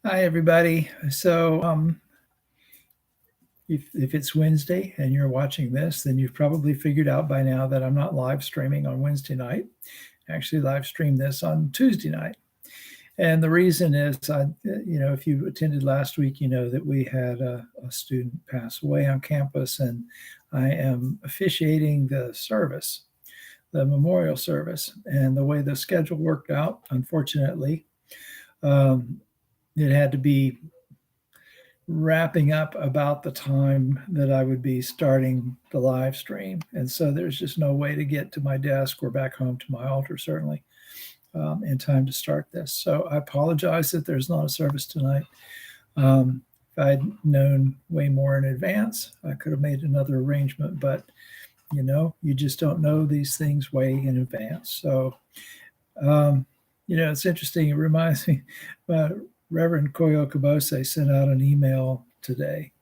Hi, everybody. If it's Wednesday and you're watching this, then you've probably figured out by now that I'm not live streaming on Wednesday night. I actually live streamed this on Tuesday night. And the reason is, if you attended last week, you know that we had a student pass away on campus, and I am officiating the service, the memorial service. And the way the schedule worked out, unfortunately, it had to be wrapping up about the time that I would be starting the live stream. And so there's just no way to get to my desk or back home to my altar, certainly, in time to start this. So I apologize that there's not a service tonight. If I'd known way more in advance, I could have made another arrangement, but you just don't know these things way in advance. So, it's interesting. It reminds me, Reverend Koyo Kabose sent out an email today,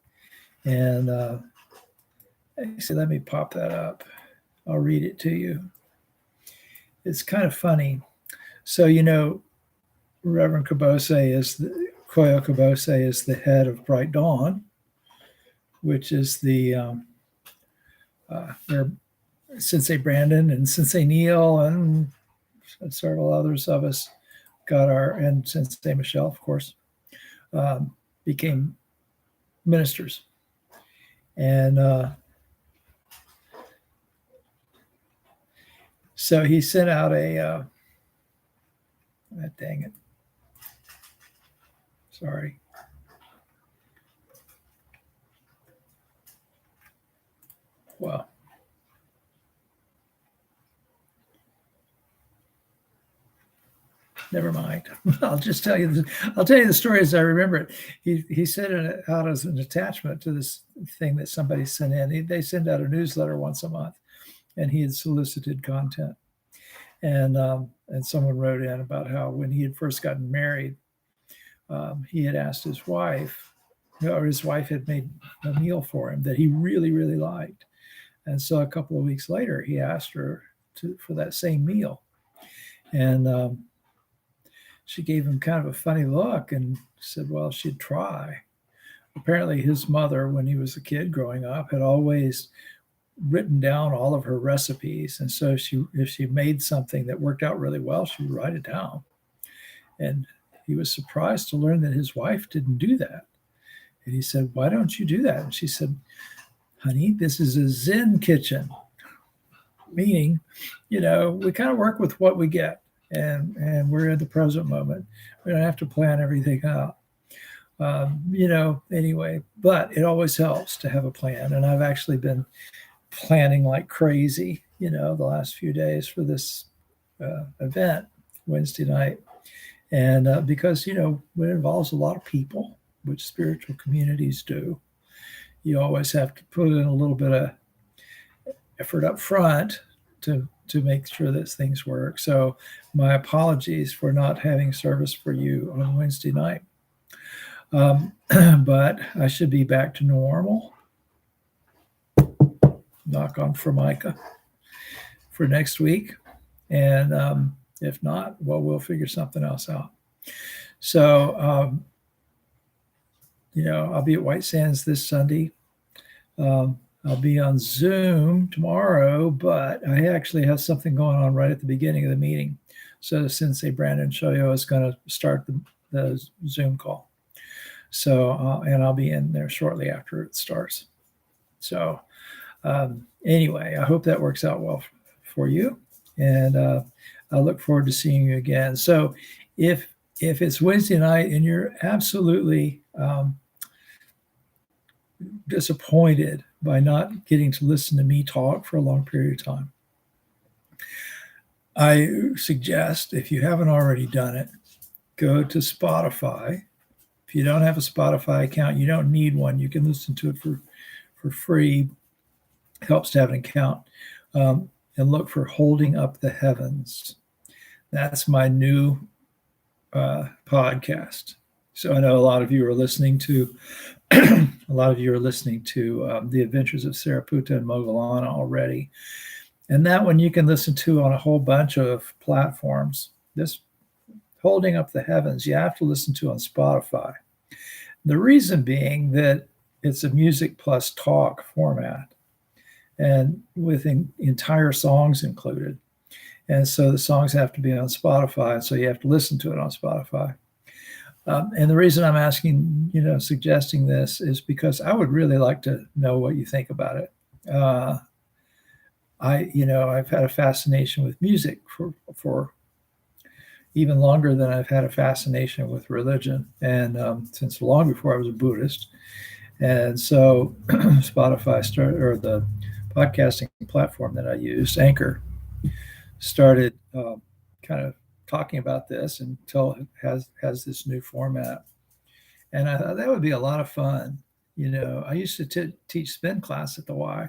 and he said, let me pop that up. I'll read it to you. It's kind of funny. So, Reverend Koyo Kabose is the head of Bright Dawn, which is where Sensei Brandon and Sensei Neil and several others of us and Sensei Michelle, of course, became ministers. And so he sent out dang it. Sorry. Well, never mind. I'll just tell you. I'll tell you the story as I remember it. He sent it out as an attachment to this thing that somebody sent in. They send out a newsletter once a month, and he had solicited content. And someone wrote in about how when he had first gotten married, he had asked his wife, or his wife had made a meal for him that he really, really liked. And so a couple of weeks later, he asked her for that same meal. And she gave him kind of a funny look and said, well, she'd try. Apparently his mother, when he was a kid growing up, had always written down all of her recipes. And so if she made something that worked out really well, she would write it down. And he was surprised to learn that his wife didn't do that. And he said, why don't you do that? And she said, honey, this is a Zen kitchen. Meaning, we kind of work with what we get. And we're in the present moment. We don't have to plan everything out. Anyway, but it always helps to have a plan. And I've actually been planning like crazy, the last few days for this event Wednesday night. And because, it involves a lot of people, which spiritual communities do, you always have to put in a little bit of effort up front to make sure that things work. So my apologies for not having service for you on Wednesday night. But I should be back to normal. Knock on Formica for next week. And if not, well, we'll figure something else out. So, I'll be at White Sands this Sunday. I'll be on Zoom tomorrow, but I actually have something going on right at the beginning of the meeting. So Sensei Brandon Shoyo is going to start the Zoom call. So, and I'll be in there shortly after it starts. So anyway, I hope that works out well for you. And I look forward to seeing you again. So if it's Wednesday night and you're absolutely disappointed by not getting to listen to me talk for a long period of time, I suggest, if you haven't already done it, go to Spotify. If you don't have a Spotify account, you don't need one. You can listen to it for free. It helps to have an account. And look for Holding Up the Heavens. That's my new podcast. So I know a lot of you are listening to The Adventures of Saraputa and Moggallana already. And that one you can listen to on a whole bunch of platforms. This Holding Up the Heavens, you have to listen to on Spotify. The reason being that it's a music plus talk format and with entire songs included. And so the songs have to be on Spotify. So you have to listen to it on Spotify. And the reason I'm asking, suggesting this is because I would really like to know what you think about it. I've had a fascination with music for even longer than I've had a fascination with religion, and since long before I was a Buddhist. And so Spotify started, or the podcasting platform that I use, Anchor, started kind of talking about this until it has this new format. And I thought that would be a lot of fun. I used to teach spin class at the Y.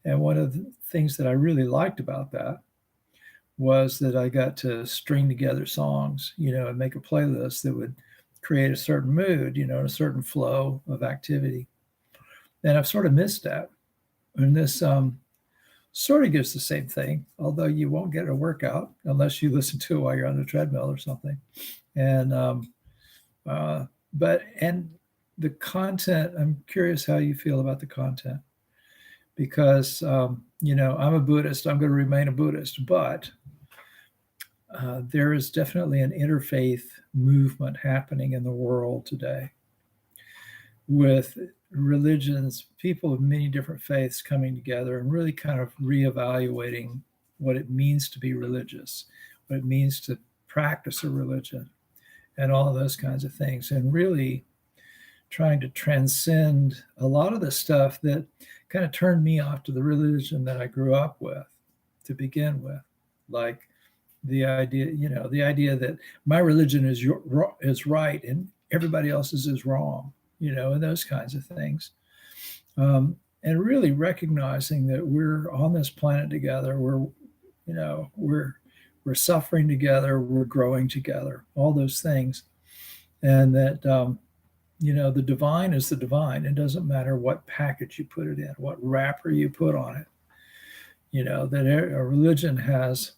And one of the things that I really liked about that was that I got to string together songs, and make a playlist that would create a certain mood, a certain flow of activity. And I've sort of missed that. And this sort of gives the same thing, although you won't get a workout unless you listen to it while you're on the treadmill or something. And the content, I'm curious how you feel about the content, because I'm a Buddhist. I'm going to remain a Buddhist, but there is definitely an interfaith movement happening in the world today with religions, people of many different faiths coming together and really kind of reevaluating what it means to be religious, what it means to practice a religion, and all of those kinds of things, and really trying to transcend a lot of the stuff that kind of turned me off to the religion that I grew up with to begin with, like the idea that my religion is right and everybody else's is wrong, and those kinds of things. And really recognizing that we're on this planet together, we're suffering together, we're growing together, all those things. And that, the divine is the divine. It doesn't matter what package you put it in, what wrapper you put on it. That a religion has,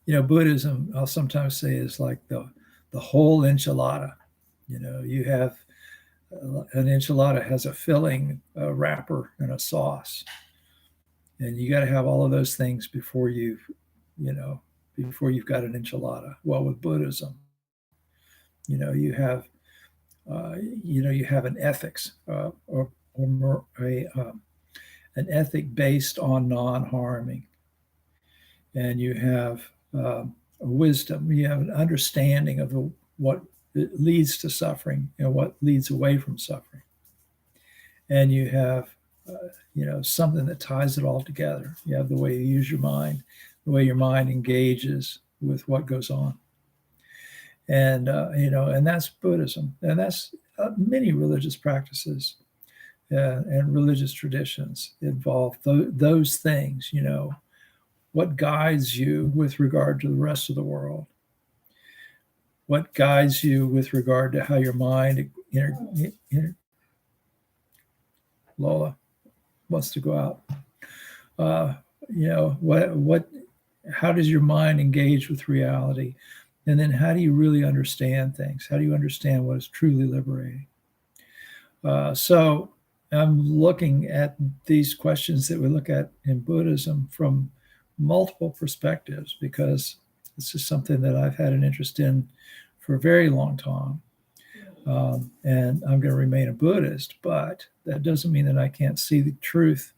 Buddhism, I'll sometimes say, is like the whole enchilada. You have an enchilada has a filling, a wrapper, and a sauce. And you got to have all of those things before you've got an enchilada. Well, with Buddhism, you have an ethics or an ethic based on non-harming, and you have a wisdom. You have an understanding of what leads to suffering and what leads away from suffering, and you have something that ties it all together. You have the way you use your mind, the way your mind engages with what goes on. And, and that's Buddhism. And that's many religious practices and religious traditions involve those things, what guides you with regard to the rest of the world, what guides you with regard to how your mind, Lola wants to go out. How does your mind engage with reality? And then how do you really understand things? How do you understand what is truly liberating? So I'm looking at these questions that we look at in Buddhism from multiple perspectives, because this is something that I've had an interest in for a very long time. And I'm going to remain a Buddhist, but that doesn't mean that I can't see the truth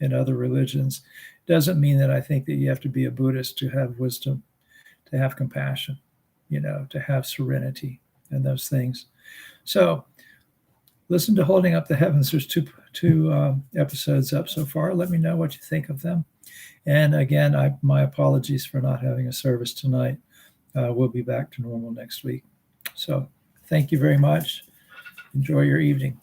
in other religions. It doesn't mean that I think that you have to be a Buddhist to have wisdom, to have compassion, to have serenity and those things. So listen to Holding Up the Heavens. There's two episodes up so far. Let me know what you think of them. And again, my apologies for not having a service tonight. We'll be back to normal next week. So thank you very much. Enjoy your evening.